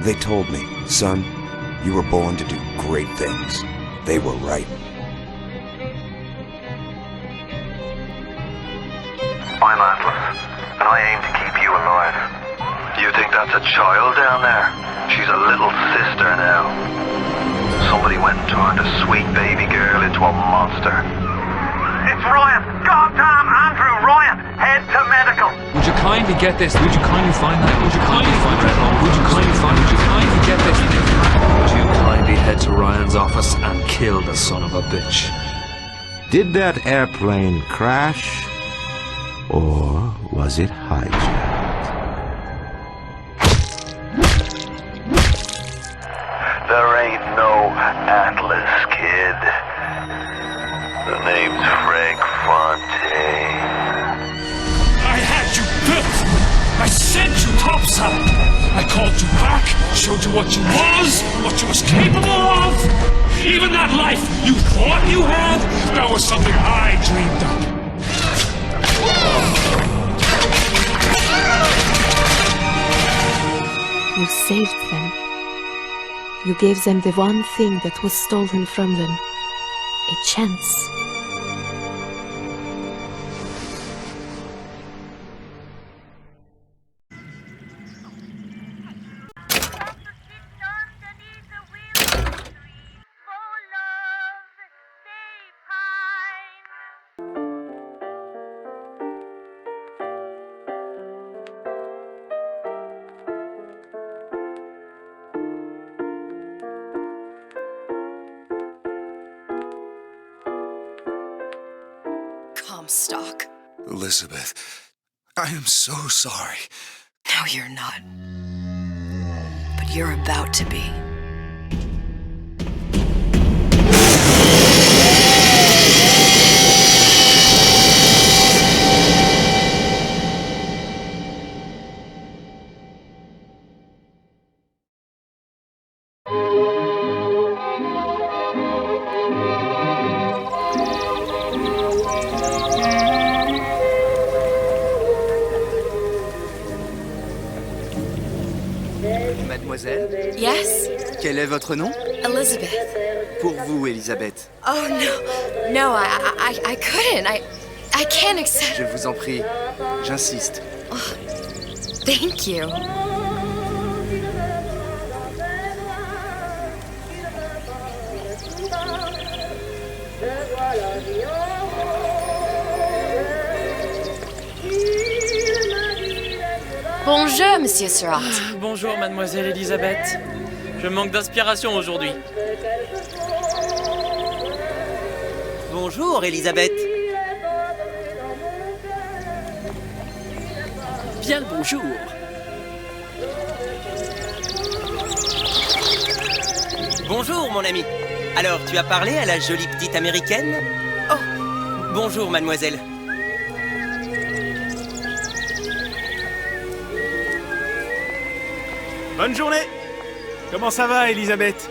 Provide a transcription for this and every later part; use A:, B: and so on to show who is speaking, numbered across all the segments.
A: They told me, son, you were born to do great things. They were right.
B: I'm Atlas, and I aim to keep you alive. You think that's a child down there? She's a little sister now. Somebody went and turned a sweet baby girl into a monster. It's Ryan! Goddamn Andrew Ryan! Head to medical!
C: Would you kindly get this? Would you kindly find that? Would you kindly find that? Would you kindly find? Would you kindly get this? Would you kindly head to Ryan's office and kill the son of a bitch?
D: Did that airplane crash? Or was it hijacked?
B: There ain't no Atlas, kid. The name's Frank Fontaine.
E: I had you built! I sent you topside! I called you back, showed you what you was capable of! Even that life you thought you had, that was something I dreamed up.
F: You saved them. You gave them the one thing that was stolen from them. A chance.
G: Comstock.
H: Elizabeth, I am so sorry.
G: No, you're not. But you're about to be.
I: Mademoiselle?
G: Yes?
I: Quel est votre nom?
G: Elizabeth.
I: Pour vous, Elisabeth.
G: Oh, no. No, I couldn't. I can't accept...
I: Je vous en prie. J'insiste.
G: Oh, thank you. Bonjour, Monsieur Surratt.
J: Bonjour, Mademoiselle Elisabeth. Je manque d'inspiration aujourd'hui.
K: Bonjour, Elisabeth. Bien le bonjour. Bonjour, mon ami. Alors, tu as parlé à la jolie petite américaine? Oh, bonjour, mademoiselle.
L: Bonne journée! Comment ça va, Elisabeth?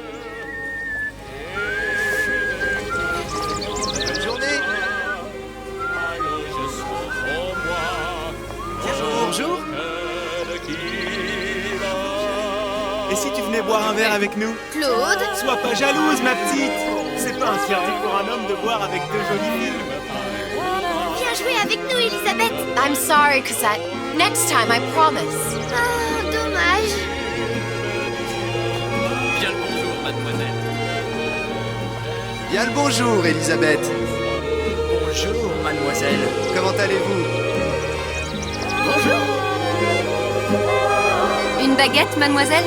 I: Bonne journée! Bonjour!
L: Et si tu venais boire un verre avec nous?
M: Claude?
L: Sois pas jalouse, ma petite! C'est pas interdit pour un homme de boire avec deux jolies filles.
M: Viens jouer avec nous, Elisabeth!
G: I'm sorry, Cosette. Next time, I promise.
M: Oh, dommage.
J: Bien le bonjour, mademoiselle.
I: Bien le bonjour, Elisabeth.
K: Bonjour, mademoiselle.
I: Comment allez-vous?
K: Bonjour.
F: Une baguette, mademoiselle?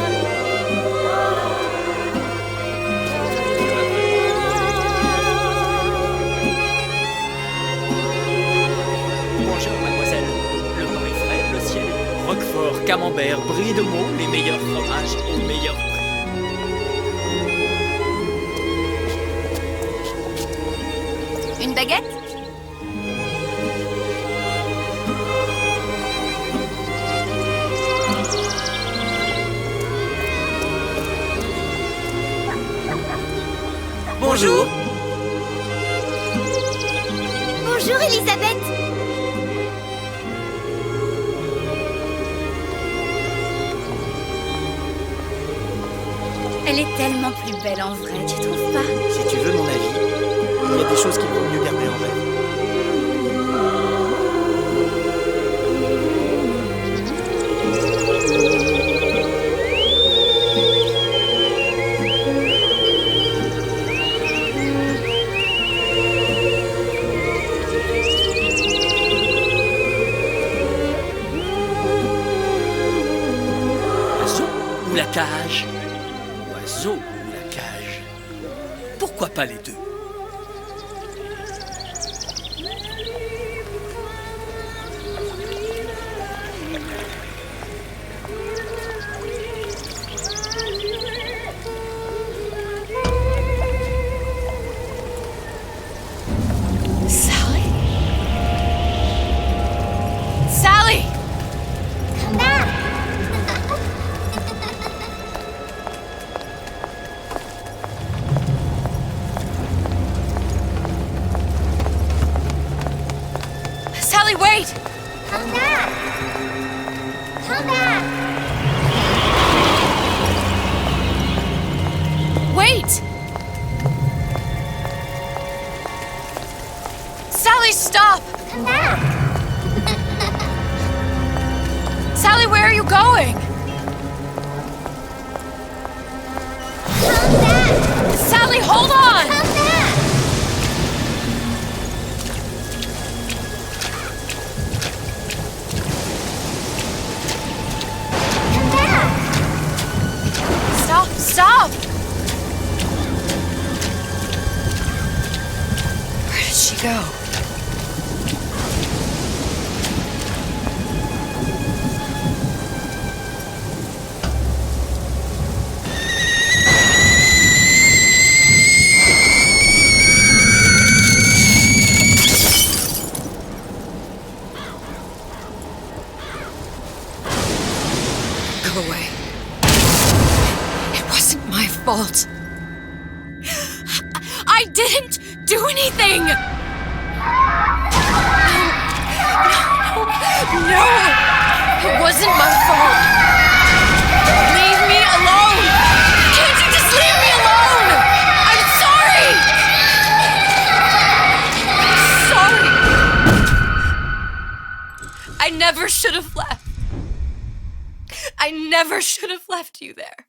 K: Bonjour, mademoiselle. Le vent est frais, le ciel est Roquefort, camembert, brie de Meaux, les meilleurs fromages au meilleur prix.
F: Une baguette?
K: Bonjour.
M: Bonjour, Elisabeth. tellement plus belle en vrai, tu trouves pas?
K: Si tu veux mon avis, il y a des choses qu'il vaut mieux garder en rêve. Oiseau ou la cage? Oiseau ou la cage? Pourquoi pas les deux?
G: Sally? Sally!
M: Come back!
G: Sally, wait!
M: Come back! Come back!
G: Wait! Sally, stop!
M: Come back!
G: Sally, where are you going?
M: Come back!
G: Sally, hold on!
M: Come back! Come back!
G: Stop, stop! Where did she go? Go away. It wasn't my fault. I didn't do anything! No! It wasn't my fault! Leave me alone! Can't you just leave me alone? I'm sorry! Sorry! I never should have left. I never should have left you there.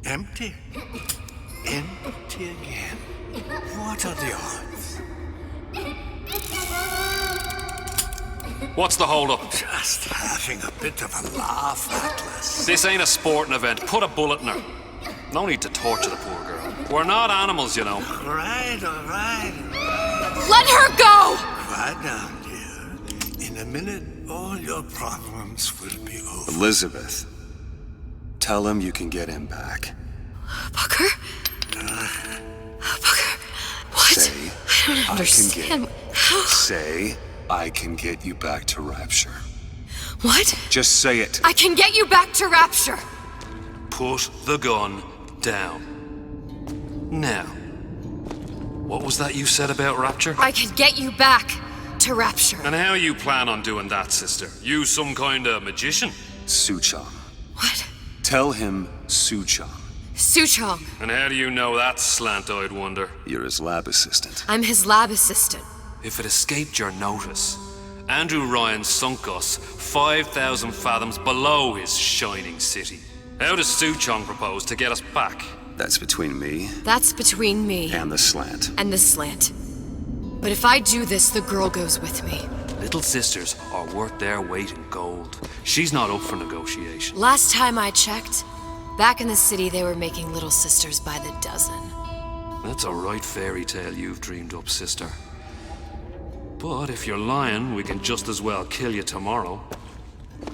H: Empty? Empty again. What are the odds?
C: What's the hold-up?
H: Just having a bit of a laugh, Atlas.
C: This ain't a sporting event. Put a bullet in her. No need to torture the poor girl. We're not animals, you know.
H: All right.
G: Let her go!
H: Quiet down, dear. In a minute, all your problems will be over.
A: Elizabeth, tell him you can get him back.
G: Booker? Booker? What?
A: Say,
G: I don't understand. How?
A: Say, I can get you back to Rapture.
G: What?
A: Just say it.
G: I can get you back to Rapture!
C: Put the gun down. Now, what was that you said about Rapture?
G: I can get you back to Rapture.
C: And how you plan on doing that, sister? You some kind of magician?
A: Suchong.
G: What?
A: Tell him Suchong.
G: Suchong.
C: And how do you know that, slant-eyed wonder?
A: You're his lab assistant.
G: I'm his lab assistant.
C: If it escaped your notice, Andrew Ryan sunk us 5,000 fathoms below his shining city. How does Suchong propose to get us back?
A: That's between me
G: That's between me
A: and the slant.
G: and the slant. But if I do this, the girl goes with me.
C: Little sisters are worth their weight in gold. She's not up for negotiation.
G: Last time I checked, back in the city they were making little sisters by the dozen.
C: That's a right fairy tale you've dreamed up, sister. But if you're lying, we can just as well kill you tomorrow.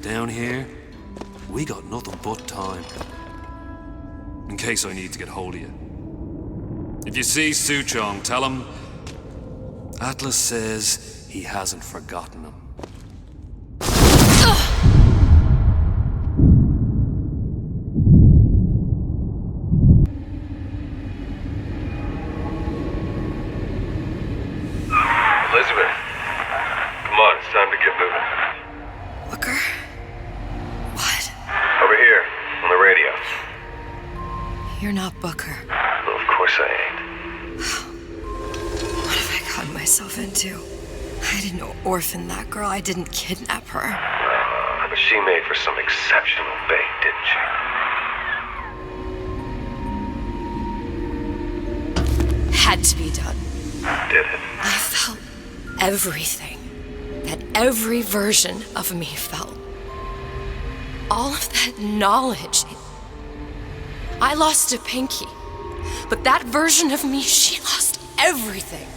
C: Down here, we got nothing but time. In case I need to get hold of you. If you see Suchong, tell him Atlas says he hasn't forgotten him.
G: You're not Booker.
B: Well, of course I ain't.
G: What have I gotten myself into? I didn't orphan that girl. I didn't kidnap her.
B: But she made for some exceptional bait, didn't she?
G: Had to be done.
B: Did it?
G: I felt everything that every version of me felt. All of that knowledge. I lost a pinky, but that version of me, she lost everything.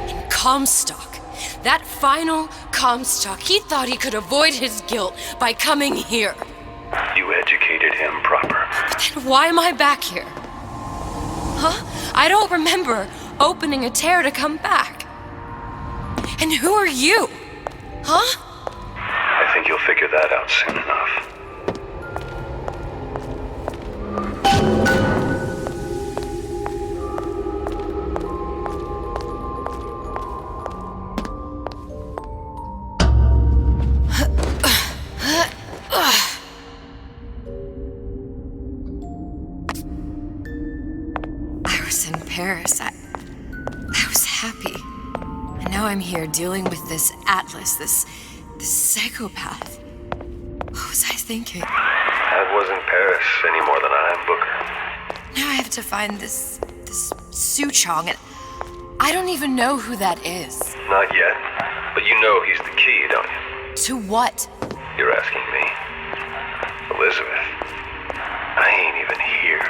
G: And Comstock, that final Comstock, he thought he could avoid his guilt by coming here.
B: You educated him proper.
G: But then why am I back here? Huh? I don't remember opening a tear to come back. And who are you? Huh?
B: I think you'll figure that out soon enough.
G: I was in Paris. I was happy. And now I'm here dealing with this Atlas, this psychopath. What was I thinking?
B: That wasn't Paris any more than I am Booker.
G: Now I have to find this Suchong, and I don't even know who that is.
B: Not yet, but you know he's the key, don't you?
G: To what?
B: You're asking me. Elizabeth, I ain't even here.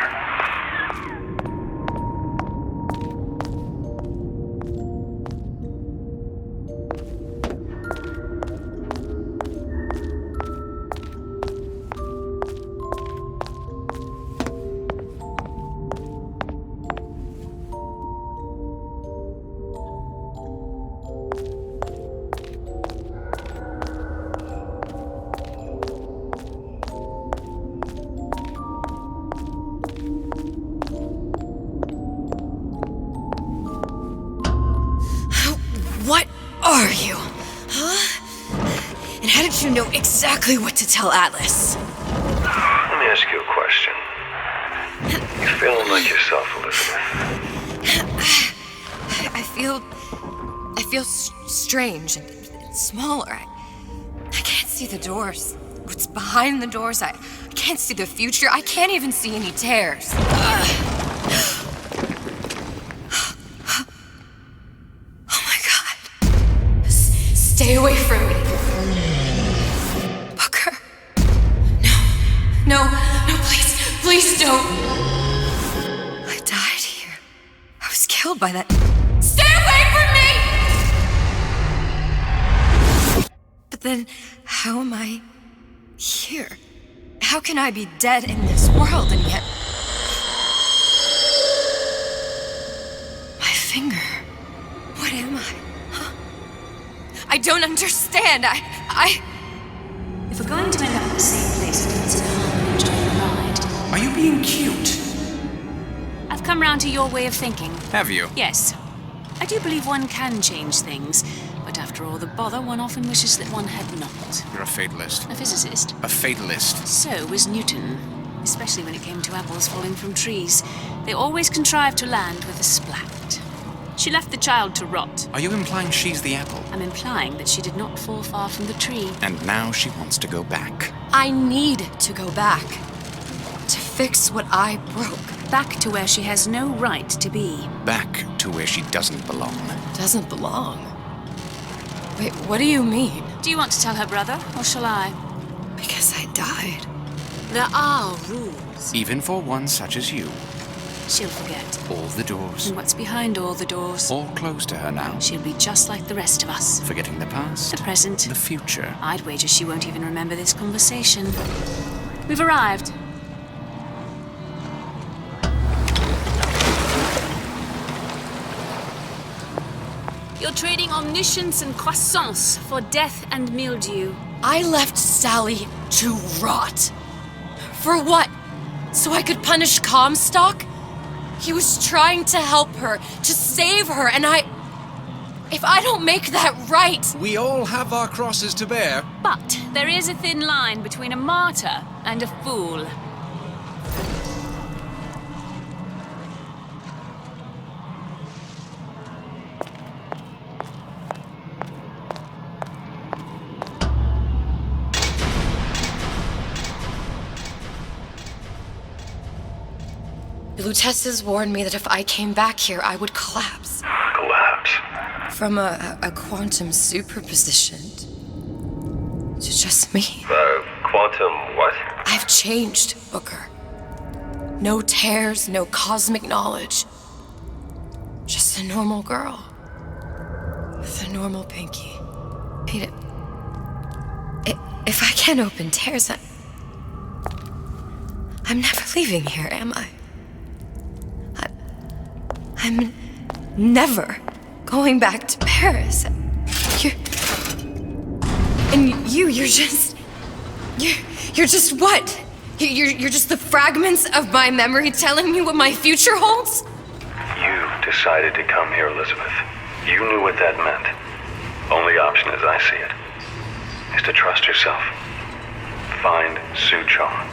G: What are you? Huh? And how did you know exactly what to tell Atlas?
B: Let me ask you a question. You feeling like yourself, Elizabeth?
G: I feel strange and smaller. I can't see the doors. What's behind the doors? I can't see the future. I can't even see any tears. Stay away from me. Booker. No, please don't. I died here. I was killed by that. Stay away from me! But then, how am I here? How can I be dead in this world and yet... My finger. What am I? I don't understand.
N: If we're going to end up at the same place, it means I'm enjoying the ride.
O: Are you being cute?
N: I've come round to your way of thinking.
O: Have you?
N: Yes. I do believe one can change things, but after all the bother, one often wishes that one had not.
O: You're a fatalist.
N: A physicist.
O: A fatalist.
N: So was Newton. Especially when it came to apples falling from trees. They always contrived to land with a splat. She left the child to rot.
O: Are you implying she's the apple?
N: I'm implying that she did not fall far from the tree.
O: And now she wants to go back.
G: I need to go back. To fix what I broke.
N: Back to where she has no right to be.
O: Back to where she doesn't belong.
G: Doesn't belong? Wait, what do you mean?
N: Do you want to tell her brother, or shall I?
G: Because I died.
N: There are rules.
O: Even for one such as you.
N: She'll forget.
O: All the doors.
N: And what's behind all the doors?
O: All closed to her now.
N: She'll be just like the rest of us.
O: Forgetting the past.
N: The present.
O: The future.
N: I'd wager she won't even remember this conversation. We've arrived. You're trading omniscience and croissance for death and mildew.
G: I left Sally to rot. For what? So I could punish Comstock? He was trying to help her, to save her, and if I don't make that right...
P: We all have our crosses to bear.
N: But there is a thin line between a martyr and a fool.
G: The Lutesses warned me that if I came back here, I would collapse.
B: Collapse?
G: From a quantum superposition to just me.
B: Quantum what?
G: I've changed, Booker. No tears, no cosmic knowledge. Just a normal girl. With a normal pinky. Pete, if I can't open tears, I'm never leaving here, am I? I'm never going back to Paris. You're just what? You're just the fragments of my memory telling me what my future holds?
B: You decided to come here, Elizabeth. You knew what that meant. Only option, as I see it, is to trust yourself. Find Suchong.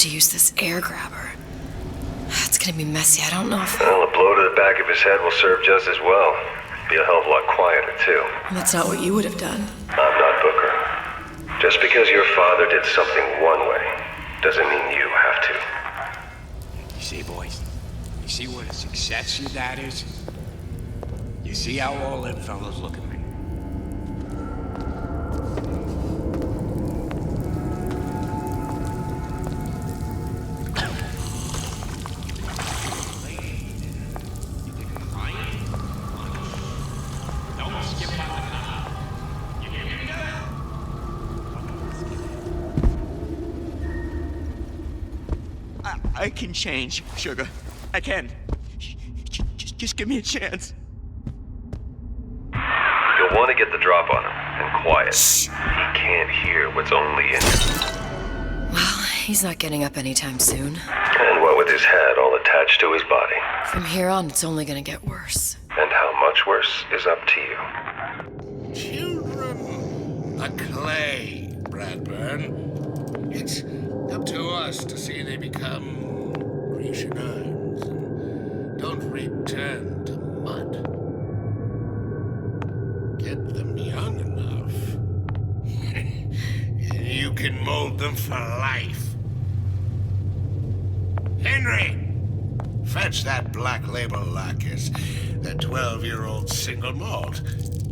G: To use this air grabber. It's gonna be messy. I don't know if...
B: Well, a blow to the back of his head will serve just as well. Be a hell of a lot quieter, too.
G: That's not what you would have done.
B: I'm not Booker. Just because your father did something one way, doesn't mean you have to.
Q: You see, boys? You see what a success your dad is? You see how all them fellows look at me?
L: I can change, Sugar. I can. Just give me a chance.
B: You'll want to get the drop on him, and quiet. He can't hear what's only in him.
G: Well, he's not getting up anytime soon.
B: And what with his head all attached to his body.
G: From here on, it's only gonna get worse.
B: And how much worse is up to you.
R: Children, a clay, Bradburn. It's up to us to see they become Grecian urns and don't return to mud. Get them young enough, and you can mold them for life. Henry, fetch that black label lacquers, that 12-year-old single malt.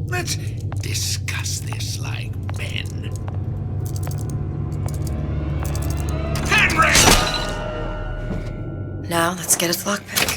R: Let's discuss this like men. Henry!
G: Now, let's get its lockpick.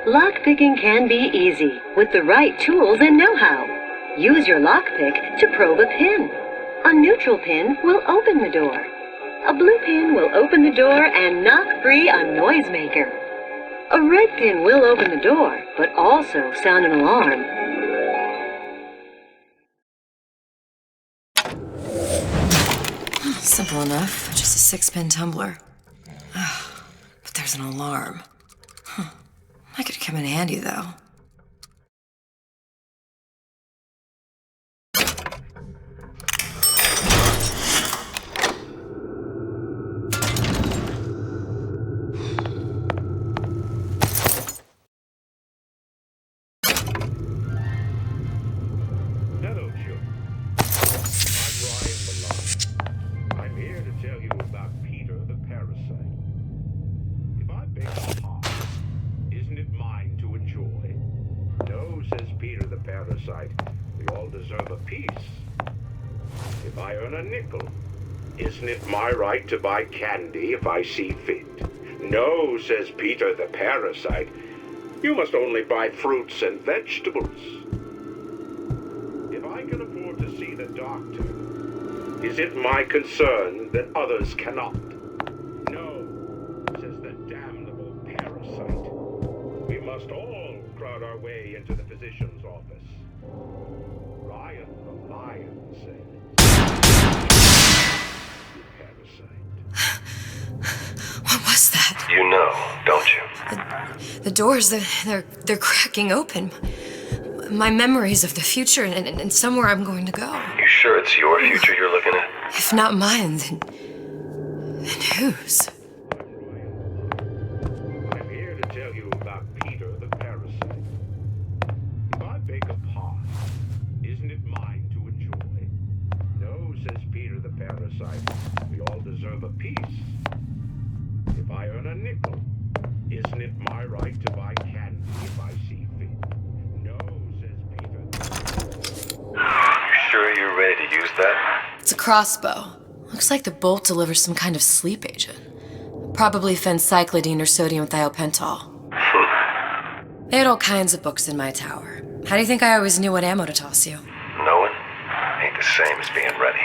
S: Lockpicking can be easy with the right tools and know-how. Use your lockpick to probe a pin. A neutral pin will open the door. A blue pin will open the door and knock free a noisemaker. A red pin will open the door, but also sound an alarm.
G: Simple enough. Just a 6-pin tumbler. But there's an alarm. That could come in handy, though.
T: Hello, children. I'm Ryan Malone. I'm here to tell you about Peter the Parasite. If I bake a pot, isn't it mine to enjoy? No, says Peter the Parasite. We all deserve a piece. If I earn a nickel, isn't it my right to buy candy if I see fit? No, says Peter the Parasite. You must only buy fruits and vegetables. If I can afford to see the doctor, is it my concern that others cannot? No, says the damnable parasite. We must all crowd our way into the physician's office. Ryan the lion said. Parasite.
G: What was that?
B: You know, don't you?
G: The doors, they're cracking open. My memories of the future and somewhere I'm going to go.
B: You sure it's your future you're looking at?
G: If not mine, then whose?
T: I'm here to tell you about Peter the Parasite. If I bake a pot, isn't it mine to enjoy? No, says Peter the Parasite. We all deserve a piece. If I earn a nickel, isn't it my right to buy candy if I see fit? No, says Peter.
B: You sure you're ready to use that?
G: It's a crossbow. Looks like the bolt delivers some kind of sleep agent. Probably phencyclidine or sodium thiopental. They had all kinds of books in my tower. How do you think I always knew what ammo to toss you?
B: Knowing ain't the same as being ready.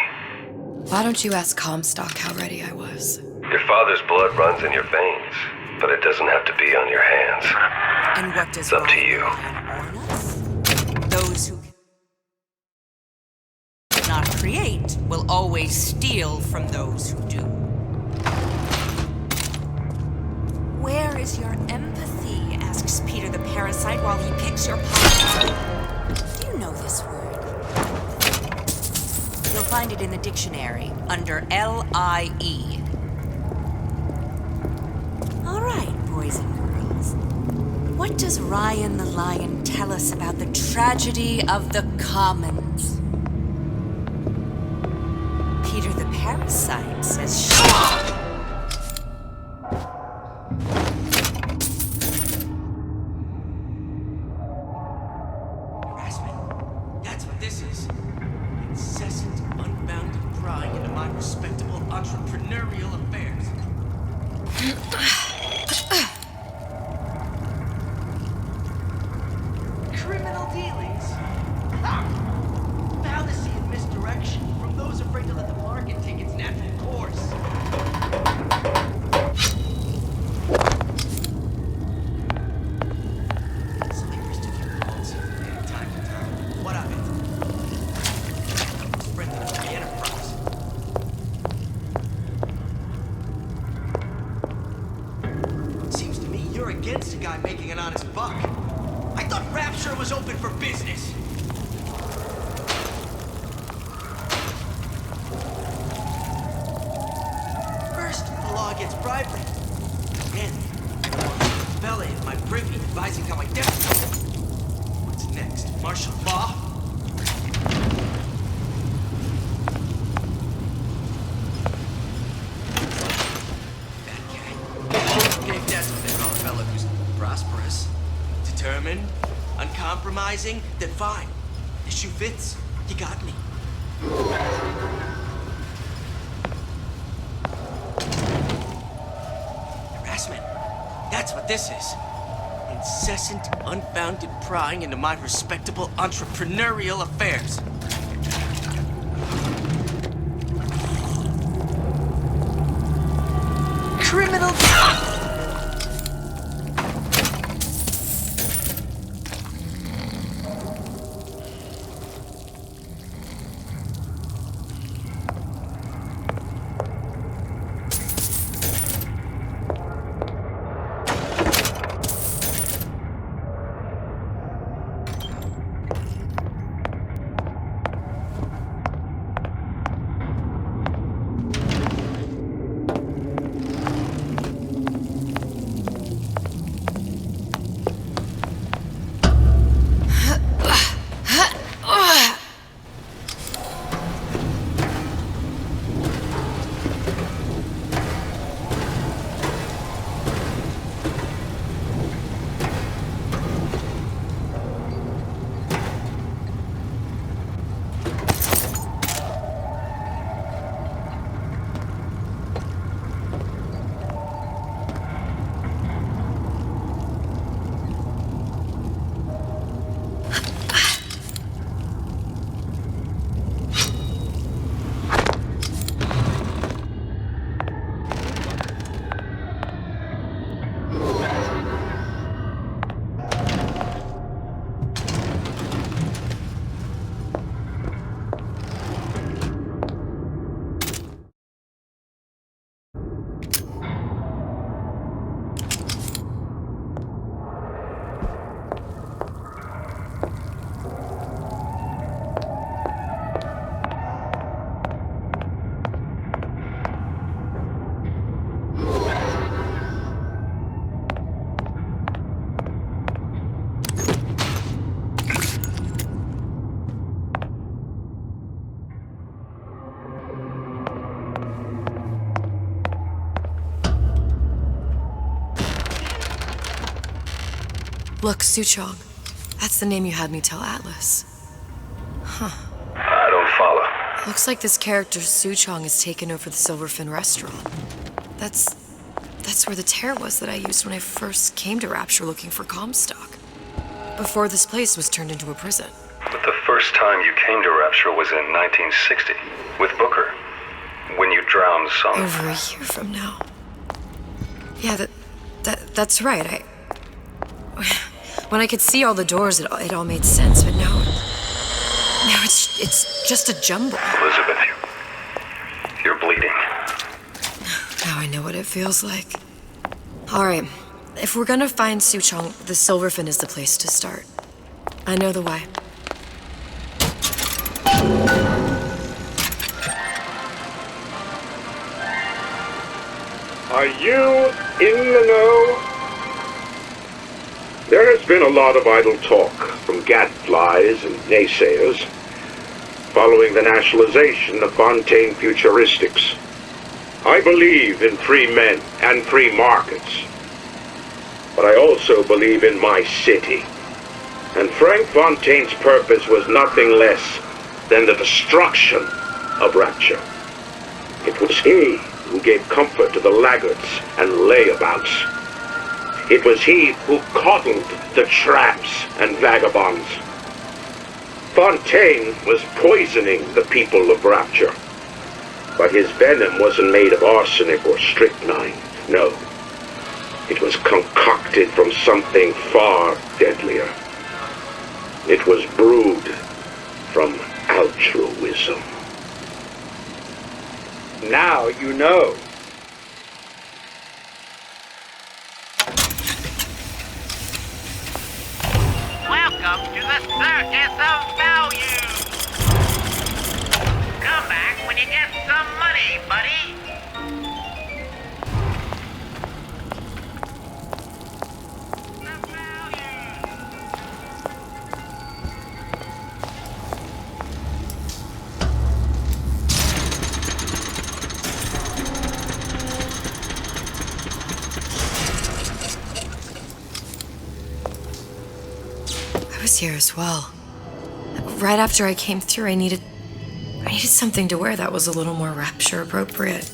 G: Why don't you ask Comstock how ready I was?
B: Your father's blood runs in your veins, but it doesn't have to be on your hands.
U: And what does
B: It's up to you.
U: Those who cannot create will always steal from those who do. Where is your empathy? Asks Peter the Parasite while he picks your pocket. Do you know this word? You'll find it in the dictionary under L-I-E. All right, boys and girls. What does Ryan the Lion tell us about the tragedy of the commons? Peter the Parasite says
V: Harassment. That's what this is. Incessant, unbounded prying into my respectable entrepreneurial affairs. Criminal dealings? Ha! Fallacy and misdirection from those afraid to let the market take its natural course. Some aristocrat calls here from time to time. What of it? Spread the free enterprise. Seems to me you're against a guy making an honest buck. I thought Rapture was open for business. First, the law against bribery. Then, the belly of my privy advising how I demonstrate. What's next? Martial law? That guy. Okay, that's what they call a fellow who's prosperous. Determined, uncompromising, then fine. The shoe fits. You got me. Harassment. That's what this is. incessant, unfounded prying into my respectable entrepreneurial affairs. Criminal...
G: Look, Suchong. That's the name you had me tell Atlas. Huh.
B: I don't follow.
G: Looks like this character Suchong has taken over the Silverfin restaurant. That's where the tear was that I used when I first came to Rapture looking for Comstock. Before this place was turned into a prison.
B: But the first time you came to Rapture was in 1960, with Booker, when you drowned some...
G: Over a year from now. Yeah, that's right. When I could see all the doors, it all made sense, but now it's just a jumble.
B: Elizabeth, you're bleeding.
G: Now I know what it feels like. All right, if we're gonna find Suchong, the Silverfin is the place to start. I know the way.
T: Are you in the know? There has been a lot of idle talk from gadflies and naysayers following the nationalization of Fontaine Futuristics. I believe in free men and free markets, but I also believe in my city. And Frank Fontaine's purpose was nothing less than the destruction of Rapture. It was he who gave comfort to the laggards and layabouts. It was he who coddled the tramps and vagabonds. Fontaine was poisoning the people of Rapture. But his venom wasn't made of arsenic or strychnine. No. It was concocted from something far deadlier. It was brewed from altruism. Now you know.
D: Welcome to the Circus of Value! Come back when you get some money, buddy!
G: I was here as well. Right after I came through, I needed something to wear that was a little more Rapture appropriate.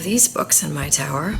G: these books in my tower.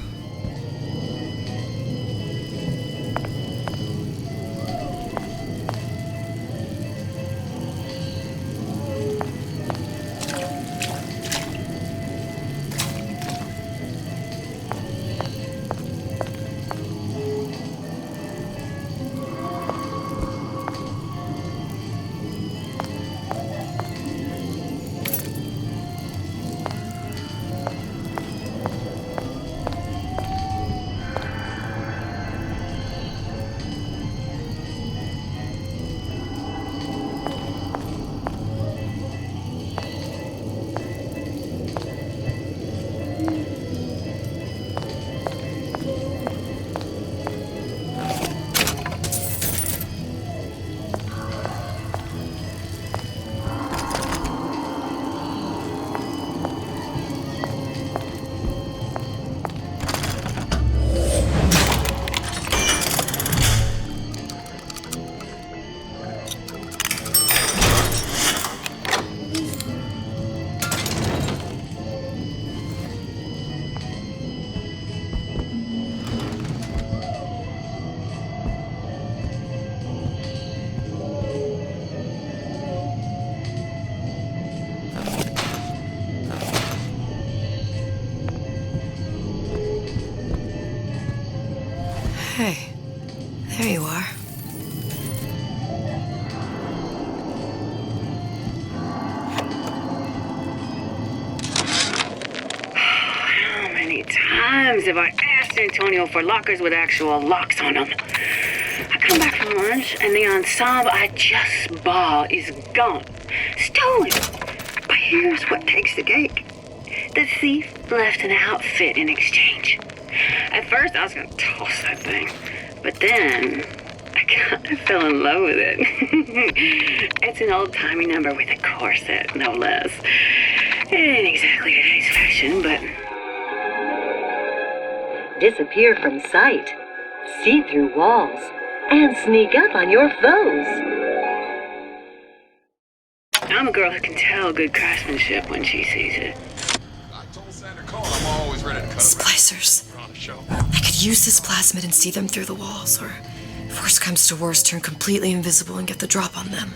G: Hey, there you are.
E: How many times have I asked Antonio for lockers with actual locks on them? I come back from lunch and the ensemble I just bought is gone. Stolen. But here's what takes the cake. The thief left an outfit in exchange. At first I was gonna toss that thing, but then I kind of fell in love with it. It's an old-timey number with a corset, no less. It ain't exactly today's fashion, but...
S: Disappear from sight, see through walls, and sneak up on your foes.
E: I'm a girl who can tell good craftsmanship when she sees it.
P: I'm always ready to cut
G: Splicers. I could use this plasmid and see them through the walls, or if worst comes to worst, turn completely invisible and get the drop on them.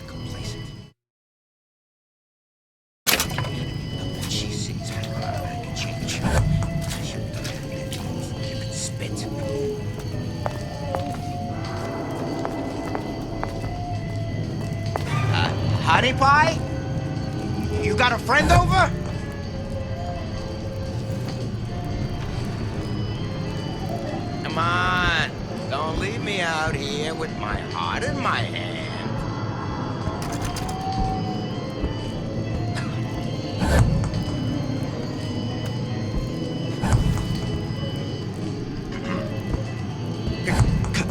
Q: Honey Pie? You got a friend over? Come on, don't leave me out here with my heart in my hand.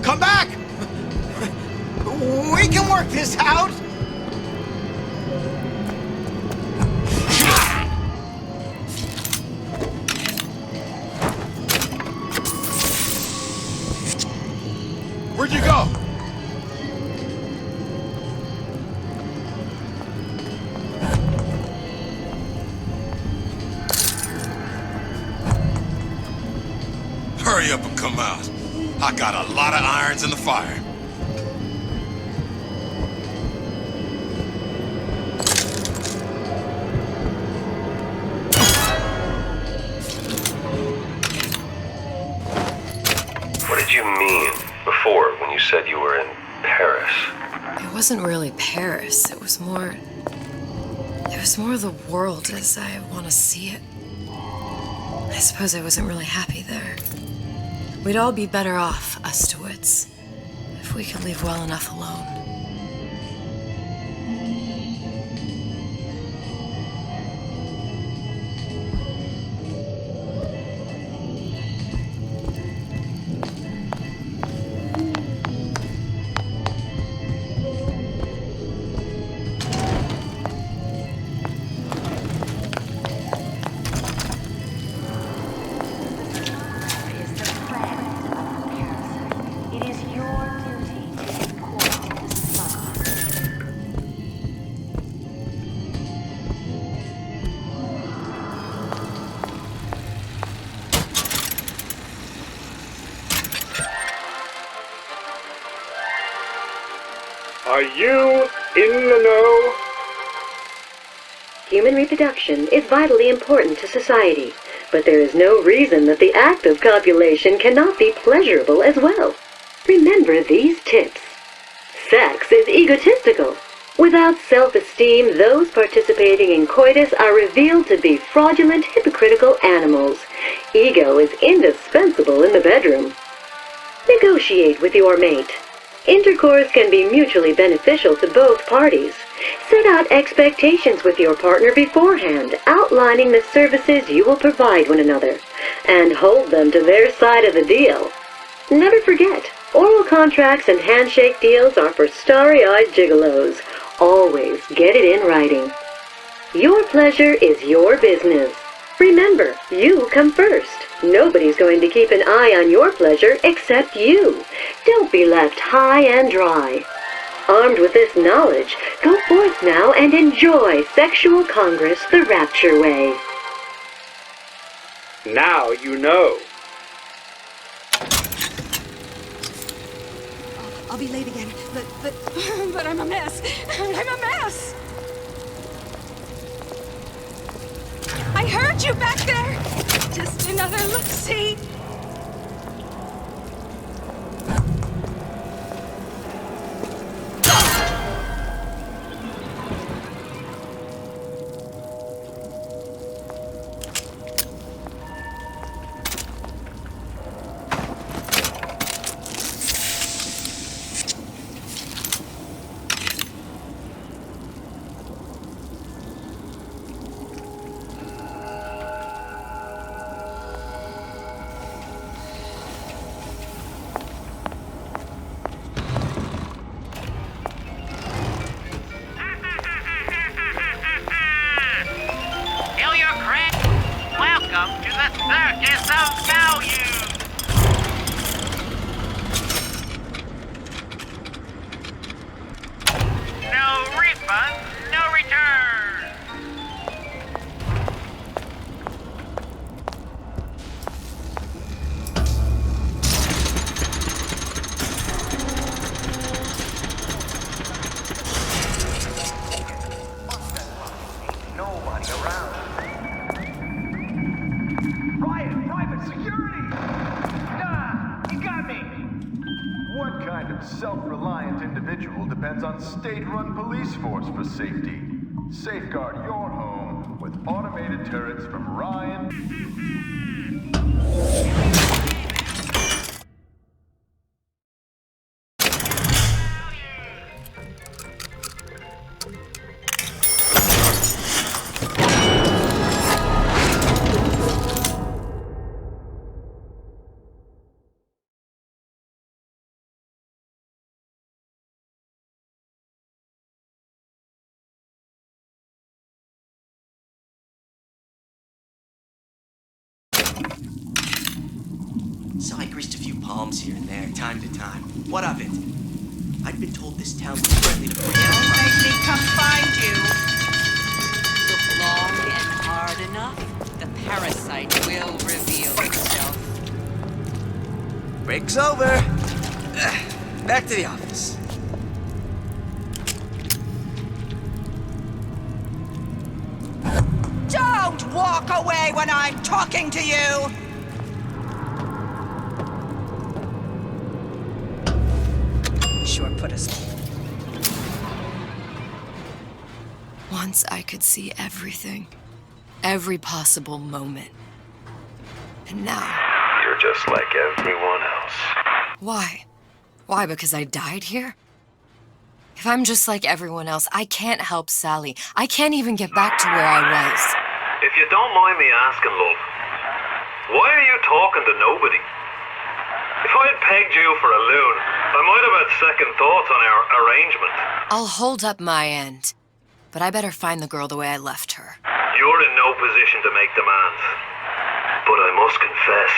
Q: Come back! We can work this out!
P: Where'd you go? Hurry up and come out. I got a lot of irons in the fire.
B: What did you mean before when you said you were in Paris?
G: It wasn't really Paris. It was more the world as I want to see it. I suppose I wasn't really happy there. We'd all be better off, us to wits, if we could leave well enough alone.
M: It is your duty to report to the
I: Are you in the know?
S: Human reproduction is vitally important to society, but there is no reason that the act of copulation cannot be pleasurable as well. Remember these tips. Sex is egotistical. Without self-esteem, those participating in coitus are revealed to be fraudulent, hypocritical animals. Ego is indispensable in the bedroom. Negotiate with your mate. Intercourse can be mutually beneficial to both parties. Set out expectations with your partner beforehand, outlining the services you will provide one another, and hold them to their side of the deal. Never forget, oral contracts and handshake deals are for starry-eyed gigolos. Always get it in writing. Your pleasure is your business. Remember, you come first. Nobody's going to keep an eye on your pleasure except you. Don't be left high and dry. Armed with this knowledge, go forth now and enjoy Sexual Congress the Rapture way.
I: Now you know.
U: I'll be late again, but I'm a mess. I'm a mess. I heard you back there. Just another look-see.
D: Welcome to the Circus of Value! No refund, no return!
B: Nobody around. Riot, private security! Nah, you got me!
J: What kind of self-reliant individual depends on state-run police force for safety? Safeguard your home with automated turrets from Ryan.
V: So I greased a few palms here and there, time to time. What of it? I'd been told this town was friendly to free
U: Don't make me come find you. Look long and hard enough, the parasite will reveal itself.
V: Break's over. Back to the office.
U: Don't walk away when I'm talking to you! Sure put us.
G: Once I could see everything. Every possible moment. And now...
B: You're just like everyone else.
G: Why? Why, because I died here? If I'm just like everyone else, I can't help Sally. I can't even get back to where I was.
B: If you don't mind me asking, love, why are you talking to nobody? If I had pegged you for a loon, I might have had second thoughts on our arrangement.
G: I'll hold up my end. But I better find the girl the way I left her.
B: You're in no position to make demands. But I must confess,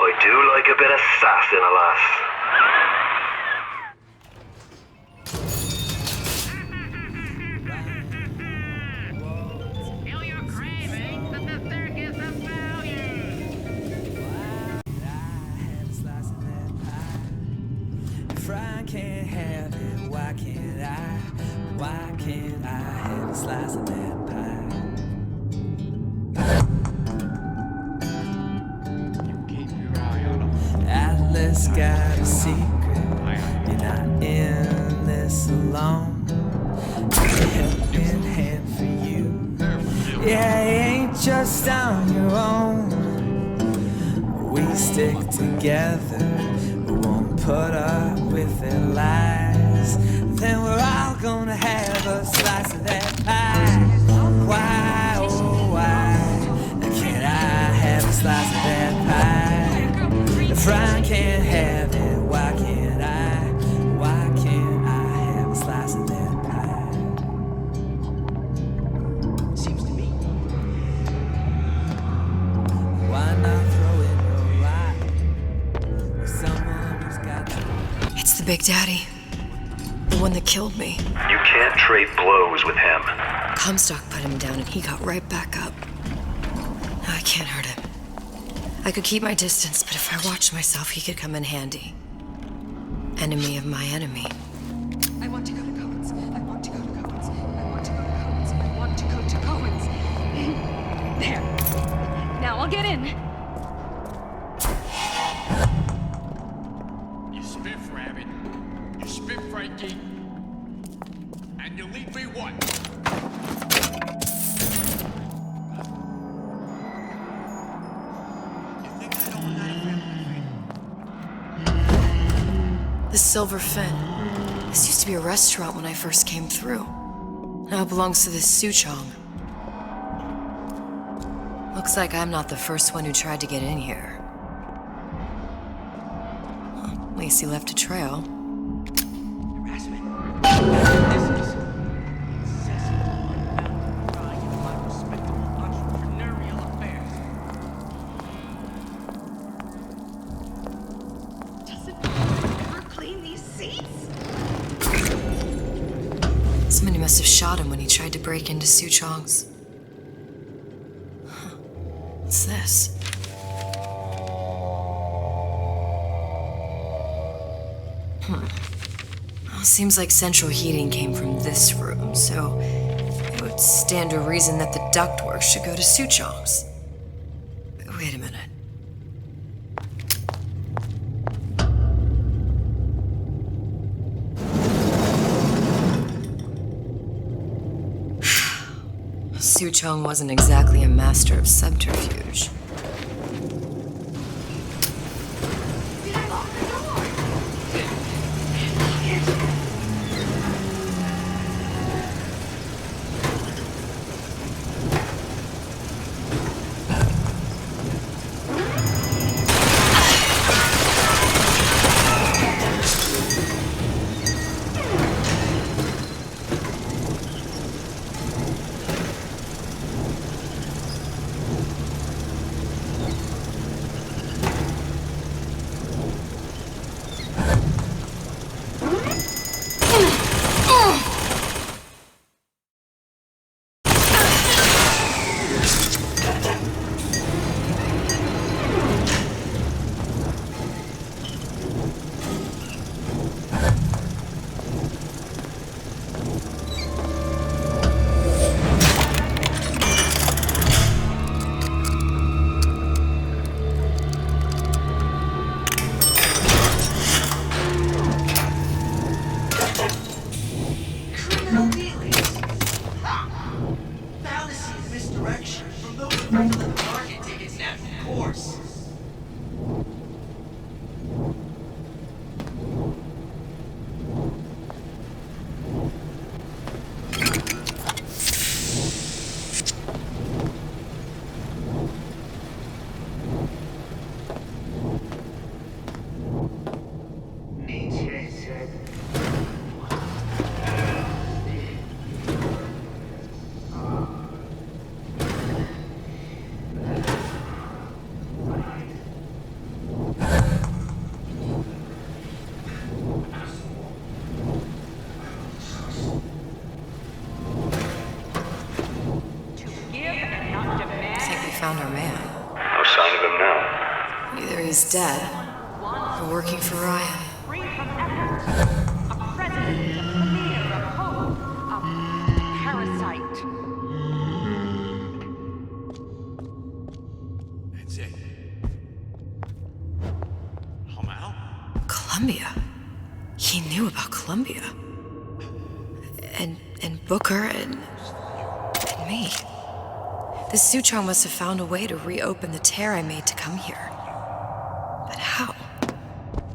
B: I do like a bit of sass in a lass.
D: Feel your cravings at the Circus of Value!
F: If I can't have it, why can't I? Why can't I have a slice of that pie?
Q: You keep your eye on him.
F: Atlas got a secret. You're not in this alone. Helping hand for you. Yeah, you ain't just on your own. We stick together. We won't put up with their lies. Then we're all gonna have a slice of that pie. Why, oh why can't I have a slice of that pie? If I can't have it, why can't I? Why can't I have a slice of that pie?
V: Seems to me.
F: Why not throw in your lot? Someone who's got to...
G: It's the Big Daddy. The one that killed me.
B: You can't trade blows with him.
G: Comstock put him down and he got right back up. No, I can't hurt him. I could keep my distance, but if I watched myself, he could come in handy. Enemy of my enemy.
K: I want to go to Cohen's. I want to go to Cohen's. I want to go to Cohen's. I want to go to Cohen's. There. Now I'll get in.
Q: You spiff, Rabbit. You spiff, Frankie. And you leave me what?
G: The Silver Fin. This used to be a restaurant when I first came through. Now it belongs to this Suchong. Looks like I'm not the first one who tried to get in here. Well, at least he left a trail.
V: Harassment. This is incessant, unbounded prying into my respectable entrepreneurial affairs.
K: Doesn't ever clean these seats?
G: Somebody must have shot him when he tried to break into Suchong's. What's this? Well, seems like central heating came from this room, so it would stand to reason that the ductwork should go to Suchong's. Wait a minute. Suchong wasn't exactly a master of subterfuge. Found our man.
B: No sign of him now.
G: Either he's dead or working for Ryan.
K: A president, a premier, a pope, a parasite.
Q: That's it. I'm out.
G: Columbia. He knew about Columbia. And Booker and me. The Sutron must have found a way to reopen the tear I made to come here. But how?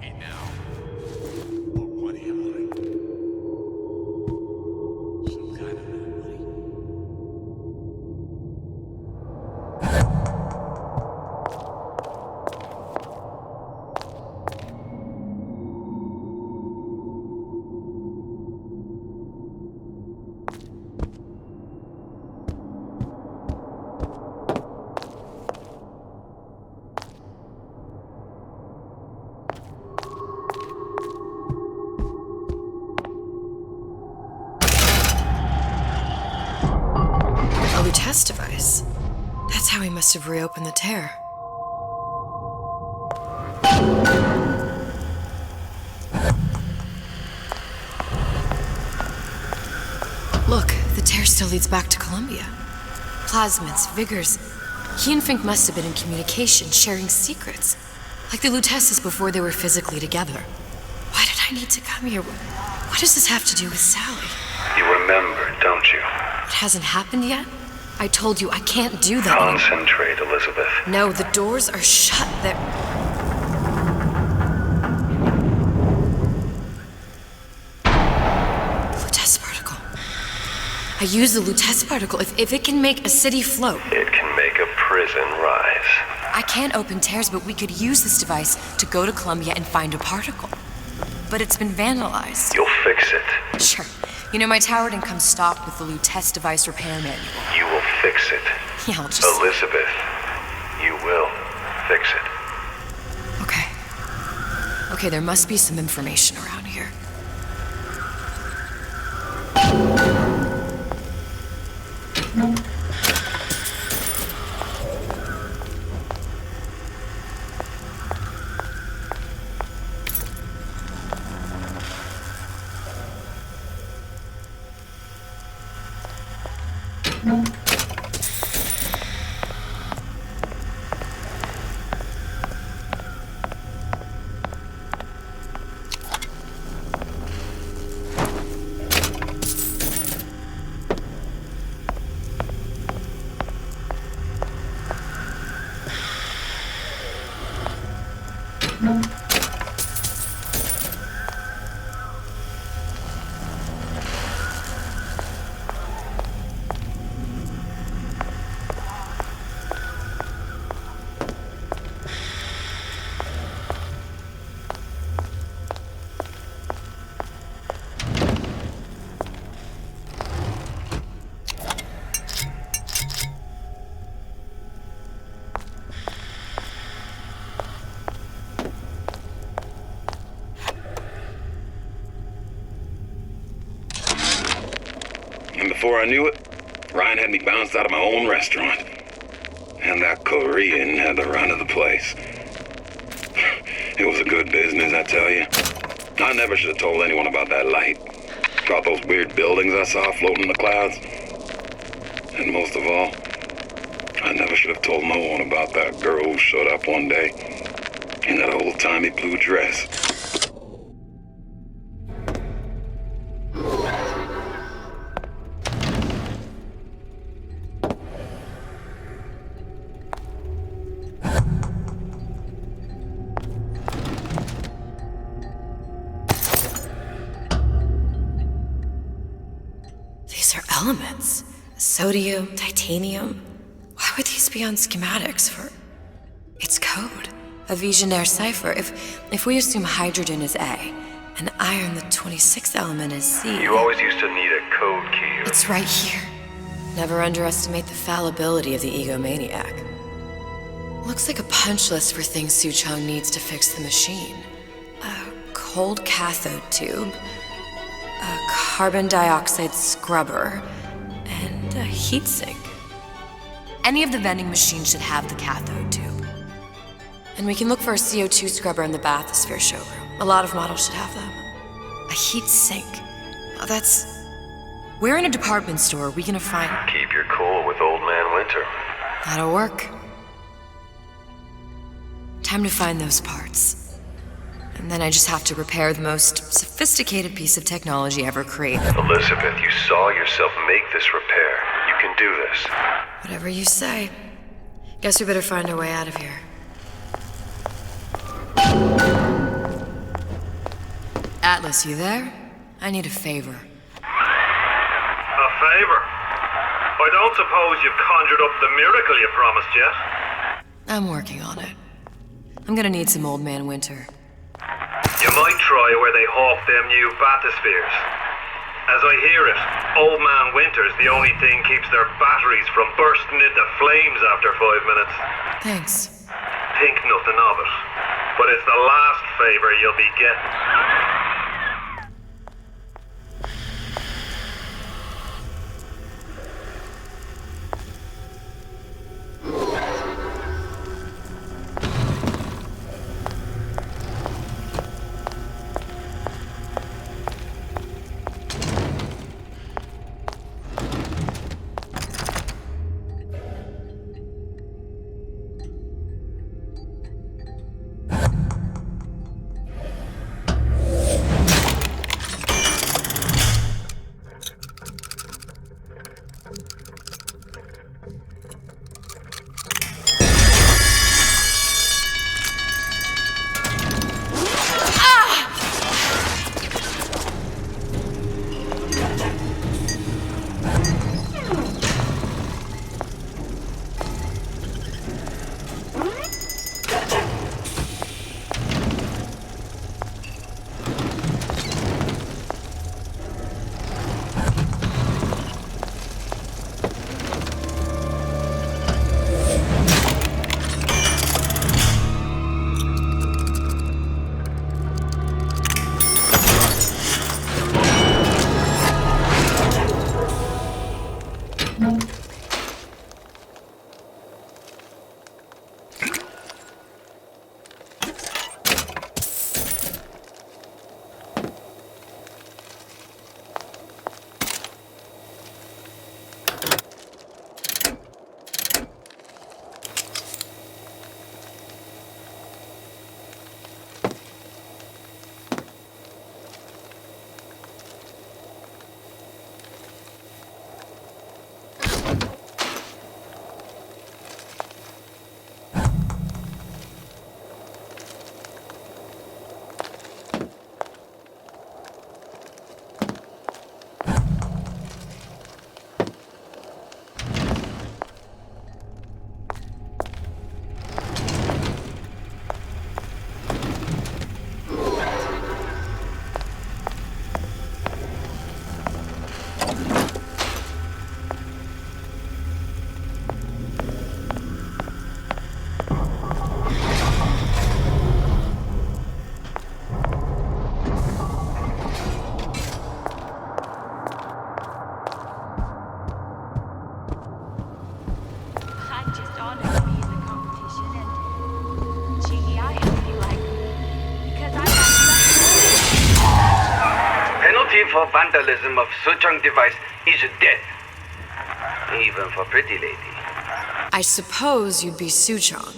Q: And now, what am I? Some kind of anomaly?
G: A test device. That's how he must have reopened the tear. Look, the tear still leads back to Columbia. Plasmids, Vigors. He and Fink must have been in communication, sharing secrets. Like the Lutesses before they were physically together. Why did I need to come here? What does this have to do with Sally?
B: You remember, don't you?
G: It hasn't happened yet? I told you I can't do that.
B: Concentrate, Elizabeth.
G: No, the doors are shut. They're... Lutece particle. I use the Lutece particle. If it can make a city float.
B: It can make a prison rise.
G: I can't open tears, but we could use this device to go to Columbia and find a particle. But it's been vandalized.
B: You'll fix it.
G: Sure. You know, my tower didn't come stocked with the Lutece device repair manual.
B: You will fix it.
G: Yeah, I'll just...
B: Elizabeth, you will fix it.
G: Okay. Okay, there must be some information around here.
A: And before I knew it, Ryan had me bounced out of my own restaurant. And that Korean had the run of the place. It was a good business, I tell you. I never should have told anyone about that light. About those weird buildings I saw floating in the clouds. And most of all, I never should have told no one about that girl who showed up one day in that old-timey blue dress.
G: These are elements. Sodium, titanium. Why would these be on schematics for... It's code. A Visionaire cipher. If we assume hydrogen is A, and iron, the 26th element, is C...
B: You always used to need a code key.
G: It's right here. Never underestimate the fallibility of the egomaniac. Looks like a punch list for things Suchong needs to fix the machine. A cold cathode tube, a carbon dioxide scrubber, and a heatsink. Any of the vending machines should have the cathode tube. And we can look for a CO2 scrubber in the bathysphere showroom. A lot of models should have them. A heat sink. Oh, that's... Where in a department store are we gonna find...
B: Keep your cool with Old Man Winter.
G: That'll work. Time to find those parts. And then I just have to repair the most sophisticated piece of technology ever created.
B: Elizabeth, you saw yourself make this repair. You can do this.
G: Whatever you say. Guess we better find our way out of here. Atlas, you there? I need a favor.
C: A favor? I don't suppose you've conjured up the miracle you promised yet?
G: I'm working on it. I'm gonna need some Old Man Winter.
C: You might try where they hawk them new bathyspheres. As I hear it, Old Man Winter's the only thing keeps their batteries from bursting into flames after 5 minutes.
G: Thanks.
C: Think nothing of it. But it's the last favor you'll be getting.
H: For vandalism of Suchong device is death. Even for pretty lady.
G: I suppose you'd be Suchong.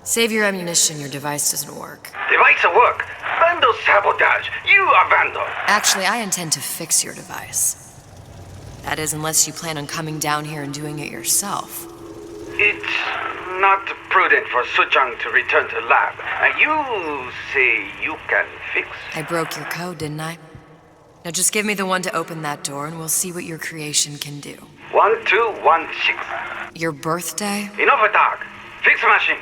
G: Save your ammunition, your device doesn't work.
H: Device work. Vandal sabotage. You are vandal.
G: Actually, I intend to fix your device. That is, unless you plan on coming down here and doing it yourself.
H: It's not prudent for Suchong to return to lab. You say you can fix?
G: I broke your code, didn't I? Now just give me the one to open that door and we'll see what your creation can do.
H: 1216.
G: Your birthday?
H: Enough talk. Fix machine.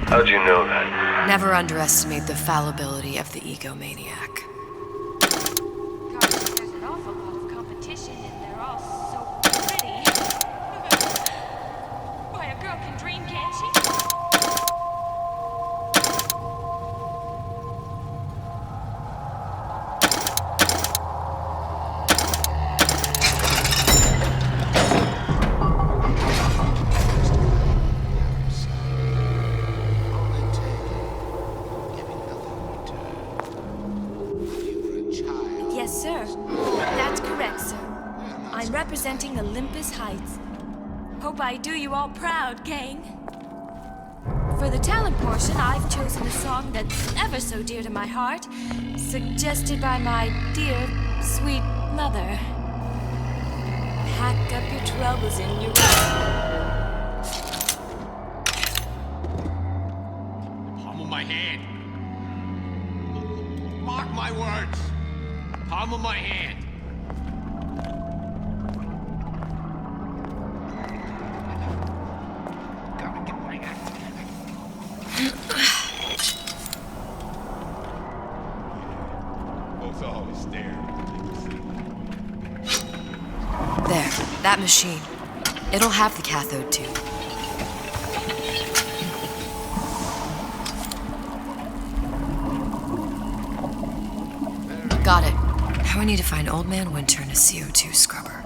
B: How'd you know that?
G: Never underestimate the fallibility of the egomaniac. Lotus Heights. Hope I do you all proud, gang. For the talent portion, I've chosen a song that's ever so dear to my heart, suggested by my dear, sweet mother. Pack up your troubles in your
Q: Palm of my hand. Mark my words. Palm of my hand. Both always there.
N: There, that machine. It'll have the cathode tube. Got it. Now we need to find Old Man Winter and a CO2 scrubber.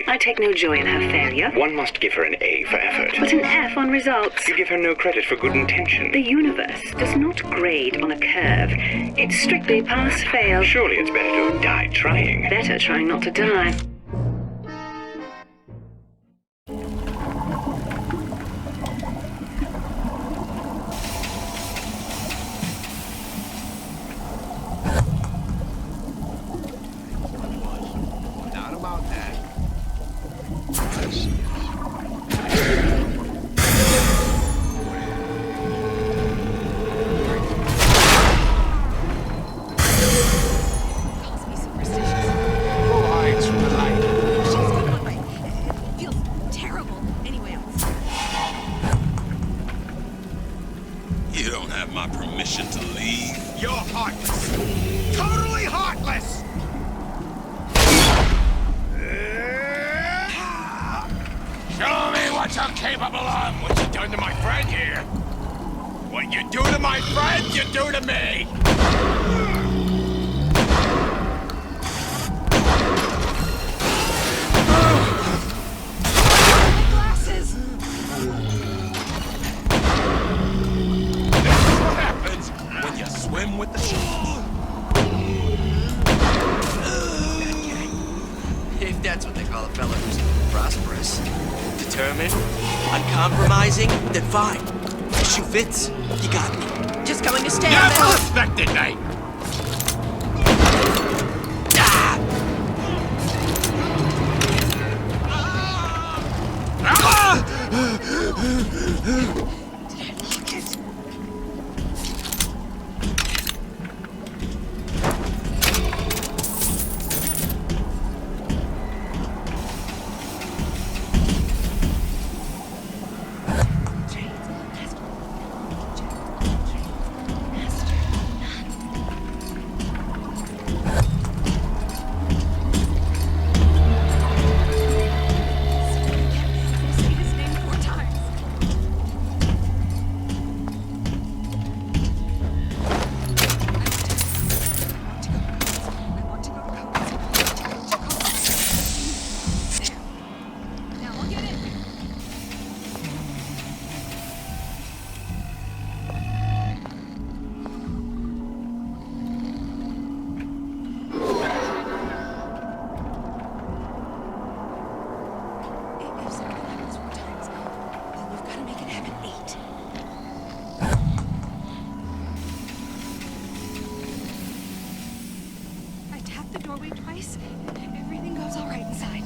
E: I take no joy in her failure.
O: One must give her an A for effort.
E: But an F on results.
O: You give her no credit for good intention.
E: The universe does not grade on a curve. It's strictly pass-fail.
O: Surely it's better to have died trying.
E: Better trying not to die.
V: If that's what they call a fella who's prosperous. Determined, uncompromising, then fine. The shoe fits, you got me.
U: Just going to stand
Q: Never
U: there.
Q: respected me!
K: Everything goes all right inside.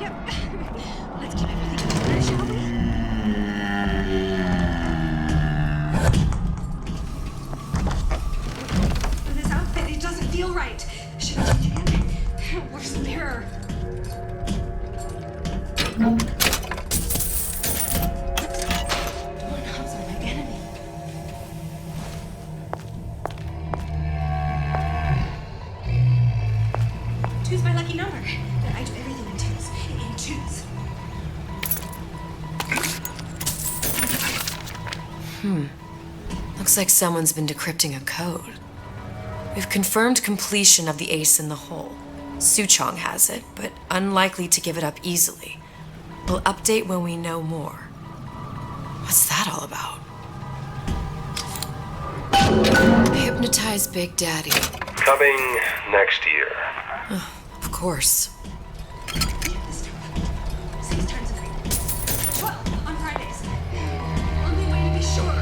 K: Yep. Let's keep everything in the
N: Looks like someone's been decrypting a code. We've confirmed completion of the ace in the hole. Suchong has it, but unlikely to give it up easily. We'll update when we know more. What's that all about? Hypnotize Big Daddy.
C: Coming next year.
N: Of course.
K: 6 times 3. 12 on Fridays. Only way to be sure.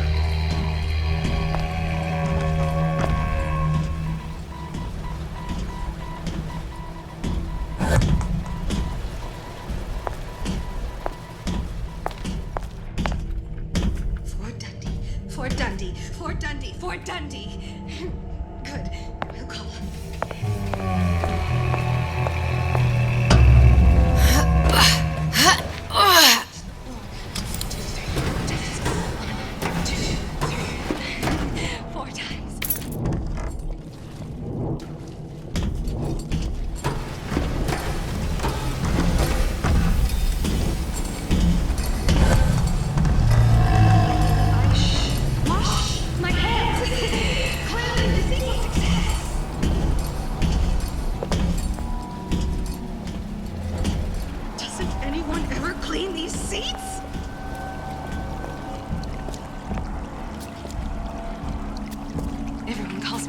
K: Fort Dundee. Fort Dundee. Fort Dundee. Good. We'll call.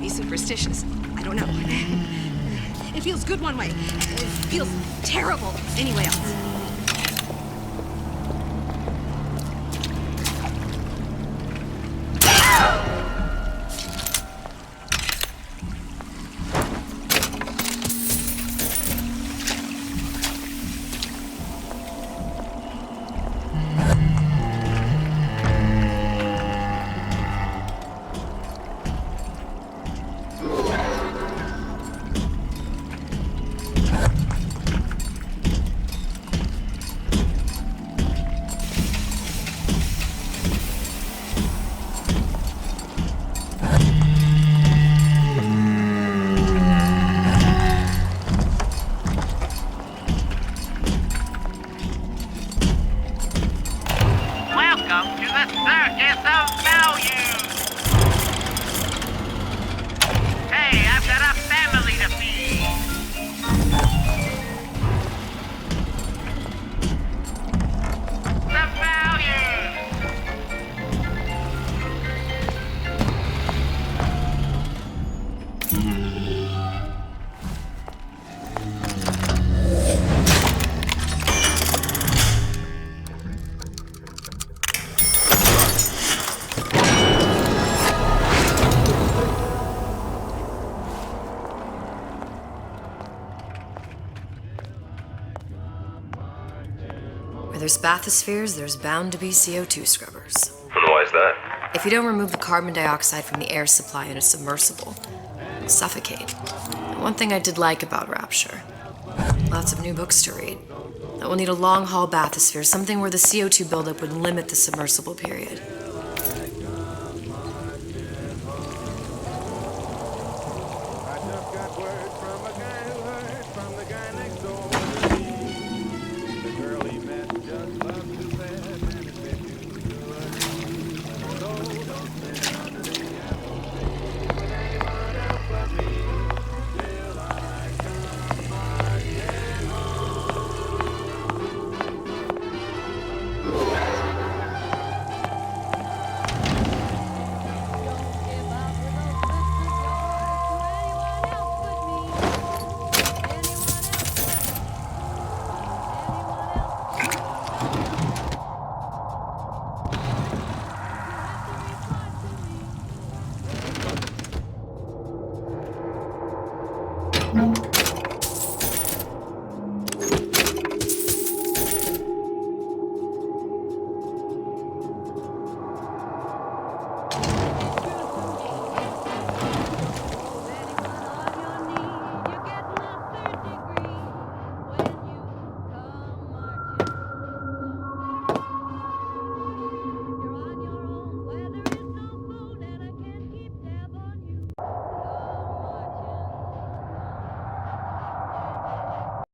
K: Superstitious. I don't know. It feels good one way. It feels terrible anyway else.
D: Welcome to the Circus of Value! Hey, I've got a family to feed! The Values!
N: Where there's bathyspheres, there's bound to be CO2 scrubbers.
C: And why is that?
N: If you don't remove the carbon dioxide from the air supply in a submersible, you'll suffocate. And one thing I did like about Rapture, lots of new books to read. That will need a long-haul bathysphere, something where the CO2 buildup would limit the submersible period.